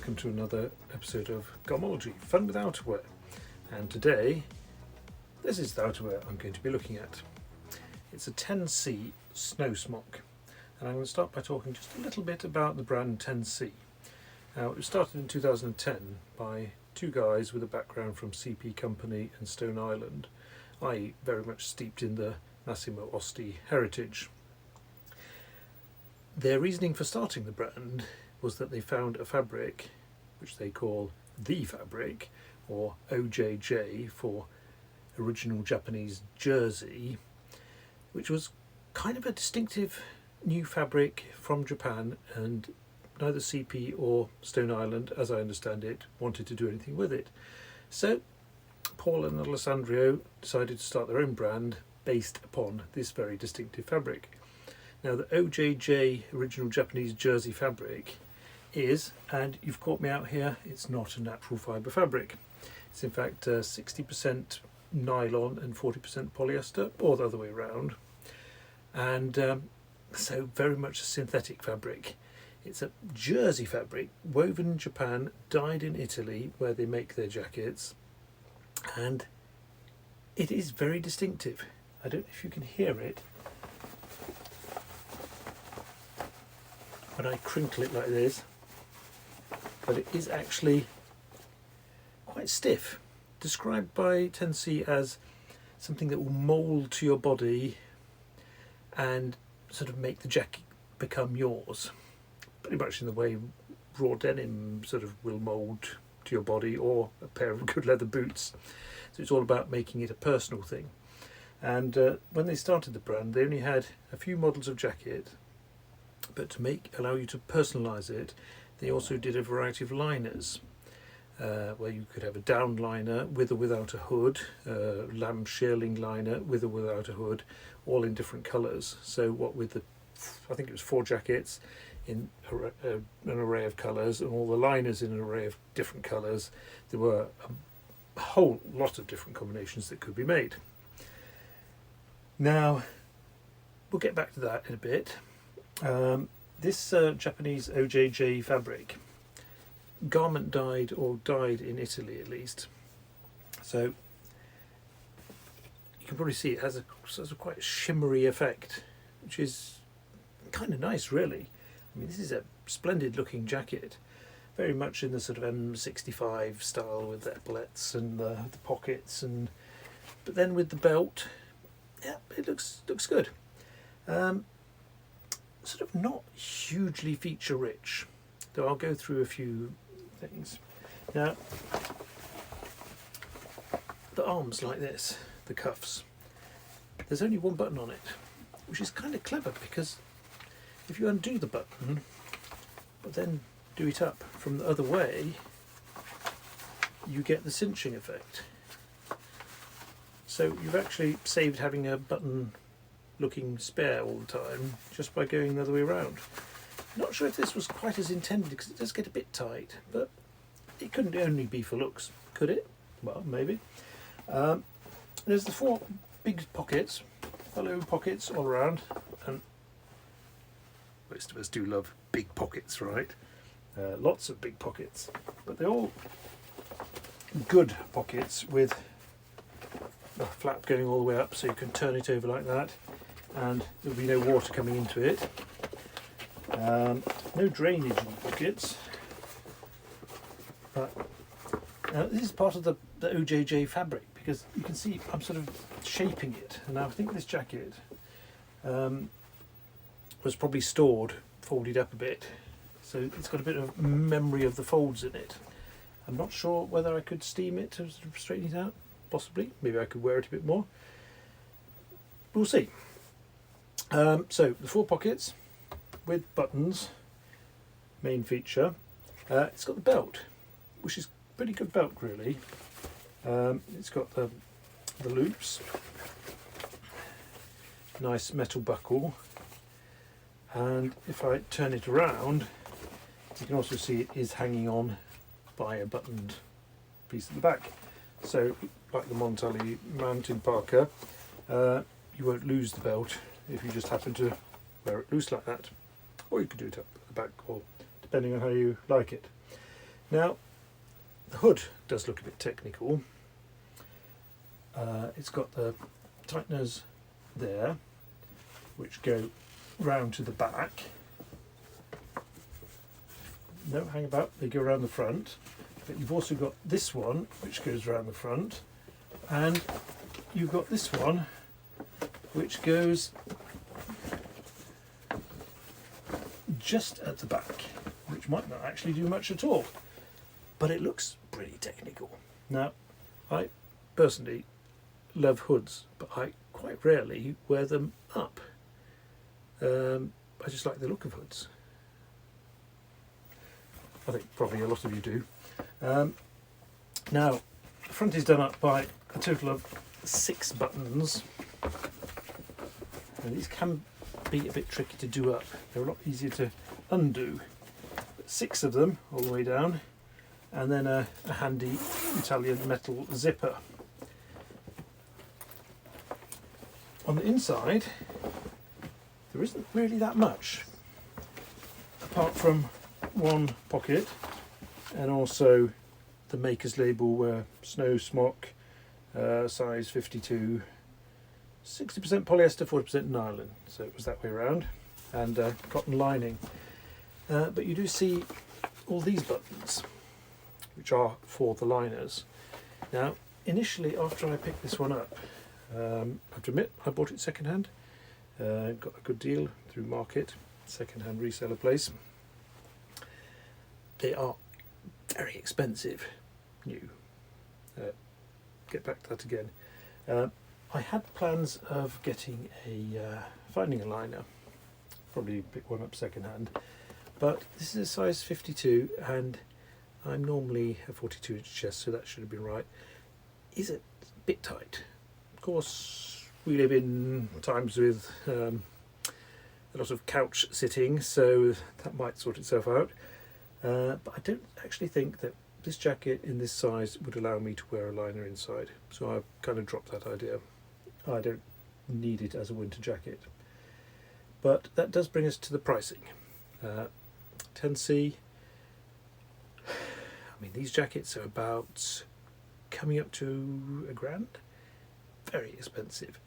welcome to another episode of Garmology, Fun with Outerwear. And today, this is the outerwear I'm going to be looking at. It's a 10C snow smock, and I'm going to start by talking just a little bit about the brand 10C. Now, it was started in 2010 by two guys with a background from CP Company and Stone Island, i.e. very much steeped in the Massimo Osti heritage. Their reasoning for starting the brand was that they found a fabric which they call the fabric, or OJJ for original Japanese jersey, which was kind of a distinctive new fabric from Japan, and neither CP or Stone Island, as I understand it, wanted to do anything with it. So Paul and Alessandro decided to start their own brand based upon this very distinctive fabric. Now, the OJJ original Japanese jersey fabric is, and you've caught me out here, it's not a natural fibre fabric. It's in fact 60% nylon and 40% polyester, or the other way around. And so very much a synthetic fabric. It's a jersey fabric, woven in Japan, dyed in Italy, where they make their jackets. And it is very distinctive. I don't know if you can hear it when I crinkle it like this, but it is actually quite stiff. Described by 10C as something that will mould to your body and sort of make the jacket become yours. Pretty much in the way raw denim sort of will mould to your body, or a pair of good leather boots. So it's all about making it a personal thing. And when they started the brand, they only had a few models of jacket, but to allow you to personalise it, they also did a variety of liners, where you could have a down liner with or without a hood, lamb shearling liner with or without a hood, all in different colours. So what with the, I think it was 4 jackets in an array of colours, and all the liners in an array of different colours, there were a whole lot of different combinations that could be made. Now, we'll get back to that in a bit. This Japanese OJJ fabric, garment dyed, or dyed in Italy at least. So you can probably see it has a sort of quite shimmery effect, which is kind of nice, really. I mean, this is a splendid looking jacket, very much in the sort of M65 style with the epaulettes and the pockets, but then with the belt, yeah, it looks good. Sort of not hugely feature rich, though I'll go through a few things. Now, the arms like this, the cuffs, there's only one button on it, which is kind of clever, because if you undo the button but then do it up from the other way, you get the cinching effect. So you've actually saved having a button looking spare all the time just by going the other way around. Not sure if this was quite as intended, because it does get a bit tight, but it couldn't only be for looks, could it? Well, maybe. There's the 4 big pockets, hollow pockets all around, and most of us do love big pockets, right? Lots of big pockets, but they're all good pockets with a flap going all the way up, so you can turn it over like that, and there'll be no water coming into it. No drainage in the pockets. But this is part of the OJJ fabric, because you can see I'm sort of shaping it. And now I think this jacket was probably stored, folded up a bit, so it's got a bit of memory of the folds in it. I'm not sure whether I could steam it to sort of straighten it out. Possibly. Maybe I could wear it a bit more. We'll see. So the 4 pockets with buttons, main feature. It's got the belt, which is a pretty good belt, really. It's got the loops, nice metal buckle, and if I turn it around, you can also see it is hanging on by a buttoned piece at the back. So, like the Montali mountain parka, you won't lose the belt if you just happen to wear it loose like that. Or you could do it up at the back, or depending on how you like it. Now, the hood does look a bit technical. It's got the tighteners there, which go round to the back. No, hang about, they go around the front. But you've also got this one, which goes around the front. And you've got this one, which goes just at the back, which might not actually do much at all. But it looks pretty technical. Now, I personally love hoods, but I quite rarely wear them up. I just like the look of hoods. I think probably a lot of you do. Now, the front is done up by a total of 6 buttons. And these can be a bit tricky to do up. They're a lot easier to undo. But 6 of them all the way down, and then a handy Italian metal zipper. On the inside, there isn't really that much, apart from one pocket and also the maker's label where Smock, size 52, 60% polyester, 40% nylon, so it was that way around, and cotton lining. But you do see all these buttons, which are for the liners. Now, initially, after I picked this one up, I have to admit I bought it second hand. Got a good deal through Market, second hand reseller place. They are very expensive, new. Get back to that again. I had plans of getting finding a liner, probably pick one up second hand, but this is a size 52 and I'm normally a 42-inch chest, so that should have been right. Is a bit tight. Of course, we live in times with a lot of couch sitting, so that might sort itself out. But I don't actually think that this jacket in this size would allow me to wear a liner inside, so I've kind of dropped that idea. I don't need it as a winter jacket. But that does bring us to the pricing. 10C. I mean, these jackets are about coming up to £1,000. Very expensive.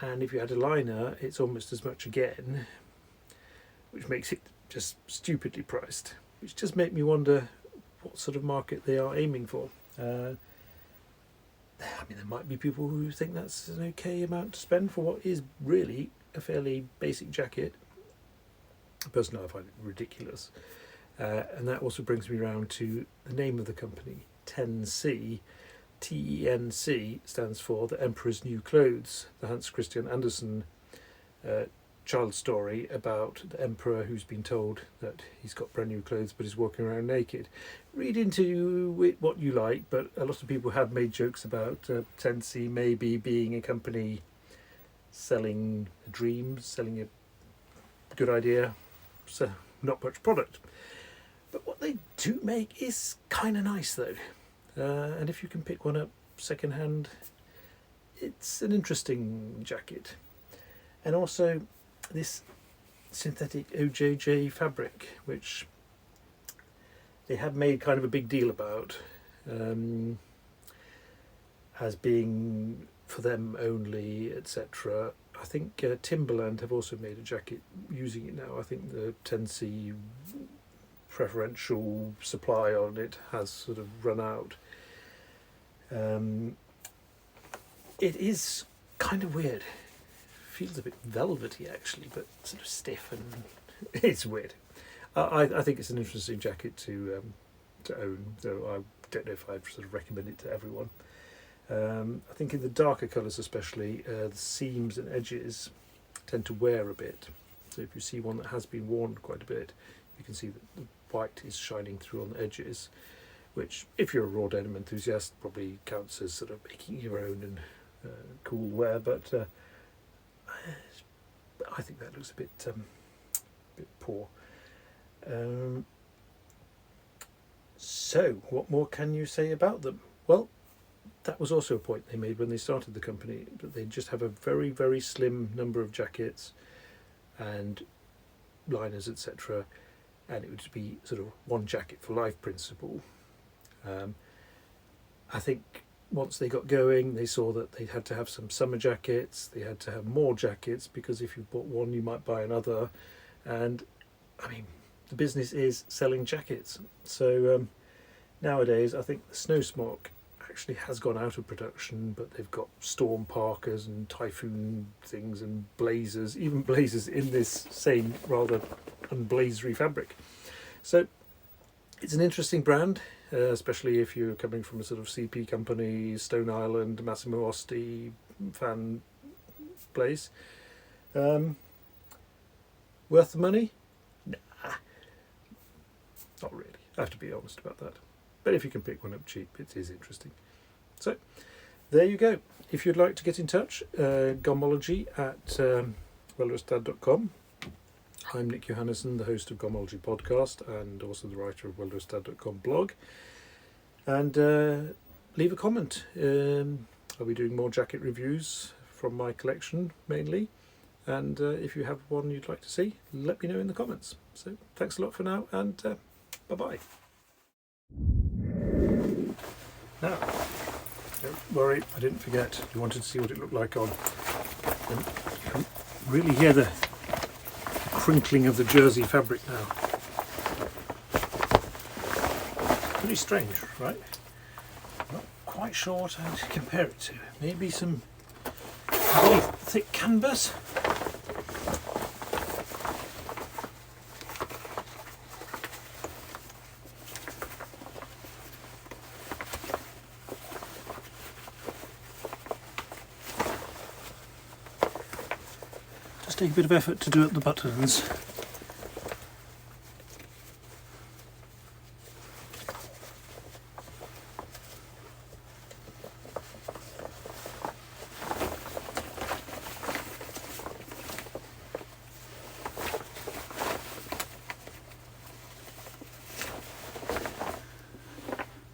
And if you had a liner, it's almost as much again, which makes it just stupidly priced. Which does make me wonder what sort of market they are aiming for. I mean, there might be people who think that's an okay amount to spend for what is really a fairly basic jacket. Personally, I find it ridiculous. And that also brings me around to the name of the company, 10C. TENC stands for The Emperor's New Clothes, the Hans Christian Andersen child story about the emperor who's been told that he's got brand new clothes but is walking around naked. Read into it what you like, but a lot of people have made jokes about 10C maybe being a company selling a dream, selling a good idea, so not much product. But what they do make is kind of nice though. And if you can pick one up second hand, it's an interesting jacket. And also this synthetic OJJ fabric, which they have made kind of a big deal about as being for them only, etc. I think Timberland have also made a jacket using it now. I think the 10C preferential supply on it has sort of run out. It is kind of weird. Feels a bit velvety actually, but sort of stiff, and it's weird. I think it's an interesting jacket to own, though I don't know if I'd sort of recommend it to everyone. I think in the darker colours especially, the seams and edges tend to wear a bit. So if you see one that has been worn quite a bit, you can see that the white is shining through on the edges, which if you're a raw denim enthusiast probably counts as sort of making your own and cool wear, but I think that looks a bit poor. So what more can you say about them? Well, that was also a point they made when they started the company, that they just have a very, very slim number of jackets and liners, etc. and it would be sort of one jacket for life principle. I think once they got going, they saw that they had to have some summer jackets, they had to have more jackets, because if you bought one you might buy another, and I mean the business is selling jackets. So nowadays I think the Snow Smock actually has gone out of production, but they've got storm parkas and typhoon things and blazers, even blazers in this same rather unblazery fabric. So it's an interesting brand, especially if you're coming from a sort of CP company, Stone Island, Massimo Osti fan place. Worth the money? Nah, not really. I have to be honest about that. But if you can pick one up cheap, it is interesting. So there you go. If you'd like to get in touch, Garmology at welderstad.com. I'm Nick Johannesson, the host of Garmology podcast and also the writer of welderstad.com blog. And leave a comment. I'll be doing more jacket reviews from my collection mainly. And if you have one you'd like to see, let me know in the comments. So thanks a lot for now, and bye-bye. Now, don't worry, I didn't forget. You wanted to see what it looked like on. And you can really hear the crinkling of the jersey fabric now. Pretty strange, right? Not quite sure what I'd compare it to. Maybe some really thick canvas? Just take a bit of effort to do up the buttons.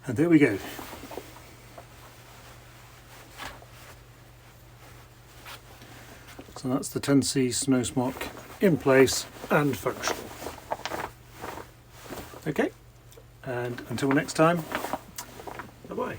And there we go. So that's the 10C Snow Smock in place and functional. Okay, and until next time, bye bye.